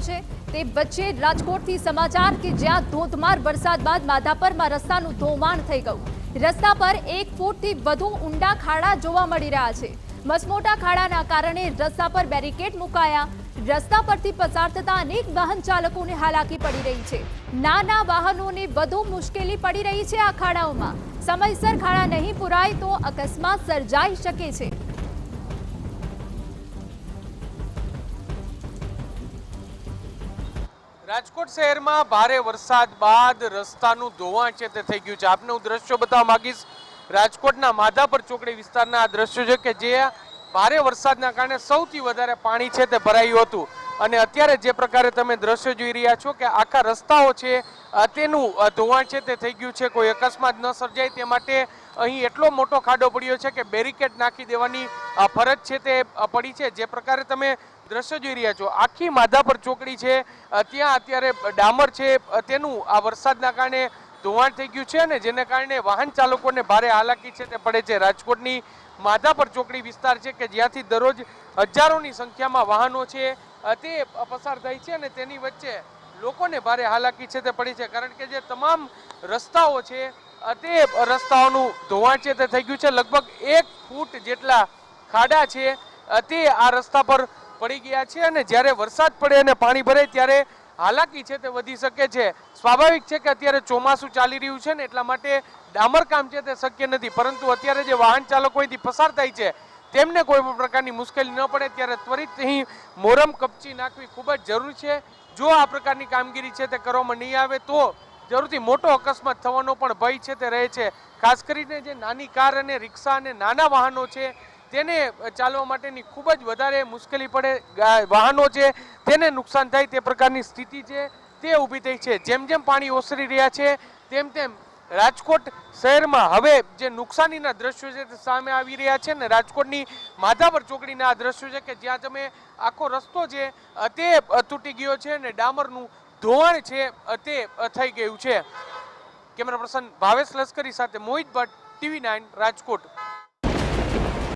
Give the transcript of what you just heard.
છે તે વચ્ચે રાજકોટથી સમાચાર કે જ્યાં ધોધમાર વરસાદ બાદ માધાપરમાં રસ્તાનું ધોવાણ થઈ ગયું। રસ્તા પર 1 ફૂટથી વધુ ઊંડા ખાડા જોવા મળી રહ્યા છે। મસમોટા ખાડાના કારણે રસ્તા પર બેરિકેડ મુકાયા। રસ્તા પરથી પસાર થતા અનેક વાહન ચાલકોને હાલાકી પડી રહી છે। નાના વાહનોને વધુ મુશ્કેલી પડી રહી છે। આ ખાડાઓમાં સમયસર ખાડા નહીં પુરાય તો અકસ્માત સર્જાઈ શકે છે। રાજકોટ શહેરમાં ભારે વરસાદ બાદ રસ્તાનું ધોવાણ છે તે થઈ ગયું છે। આપને હું દ્રશ્યો બતાવવા માંગીશ। રાજકોટના માધાપર ચોકડી વિસ્તારના આ દ્રશ્યો છે કે જે ભારે વરસાદના કારણે સૌથી વધારે પાણી છે તે ભરાયું હતું અને અત્યારે જે પ્રકારે તમે દ્રશ્યો જોઈ રહ્યા છો કે આખા રસ્તાઓ છે તેનું ધોવાણ છે તે થઈ ગયું છે। કોઈ અકસ્માત ન સર્જાય તે માટે અહીં એટલો મોટો ખાડો પડ્યો છે કે બેરિકેડ નાખી દેવાની ફરજ છે તે પડી છે। જે પ્રકારે તમે દ્રશ્યો જોઈ રહ્યા છો આખી માધાપર ચોકડી છે ત્યાં અત્યારે ડામર છે તેનું આ વરસાદના કારણે ધોવાણ થઈ ગયું છે અને જેને કારણે વાહન ચાલકોને ભારે હાલાકી છે તે પડે છે। રાજકોટની માધાપર ચોકડી વિસ્તાર છે કે જ્યાંથી દરરોજ હજારોની સંખ્યામાં વાહનો છે તે પસાર થાય છે અને તેની વચ્ચે લોકોને ભારે હાલાકી છે તે પડી છે કારણ કે જે તમામ રસ્તાઓ છે તે રસ્તાઓનું ધોવાણ છે તે થઈ ગયું છે। લગભગ 1 ફૂટ જેટલા ખાડા છે તે આ રસ્તા પર પડી ગયા છે અને જ્યારે વરસાદ પડે અને પાણી ભરે ત્યારે હાલાકી છે તે વધી શકે છે। સ્વાભાવિક છે કે અત્યારે ચોમાસું ચાલી રહ્યું છે ને એટલા માટે ડામર કામ છે તે શક્ય નથી પરંતુ અત્યારે જે વાહન ચાલકો અહીંથી પસાર થાય છે તેમને કોઈ પણ પ્રકારની મુશ્કેલી ન પડે ત્યારે ત્વરિત અહીં મોરમ કપચી નાખવી ખૂબ જ જરૂરી છે। જો આ પ્રકારની કામગીરી છે તે કરવામાં નહીં આવે તો જરૂરથી મોટો અકસ્માત થવાનો પણ ભય છે તે રહે છે। ખાસ કરીને જે નાની કાર અને રિક્ષા અને નાના વાહનો છે તેને ચાલવા માટેની ખૂબ જ વધારે મુશ્કેલી પડે। વાહનો છે તેને નુકસાન થાય તે પ્રકારની સ્થિતિ છે તે ઊભી થઈ છે। જેમ જેમ પાણી ઓસરી રહ્યા છે તેમ તેમ રાજકોટ શહેરમાં હવે જે નુકસાનીના દ્રશ્યો છે તે સામે આવી રહ્યા છે ને રાજકોટની માધાપર ચોકડીના આ દ્રશ્યો છે કે જ્યાં તમે આખો રસ્તો છે તે તૂટી ગયો છે અને ડામરનું ધોવાણ છે તે થઈ ગયું છે। કેમેરા પર્સન ભાવેશ લશ્કરી સાથે મોહિત ભટ્ટ, TV9 રાજકોટ।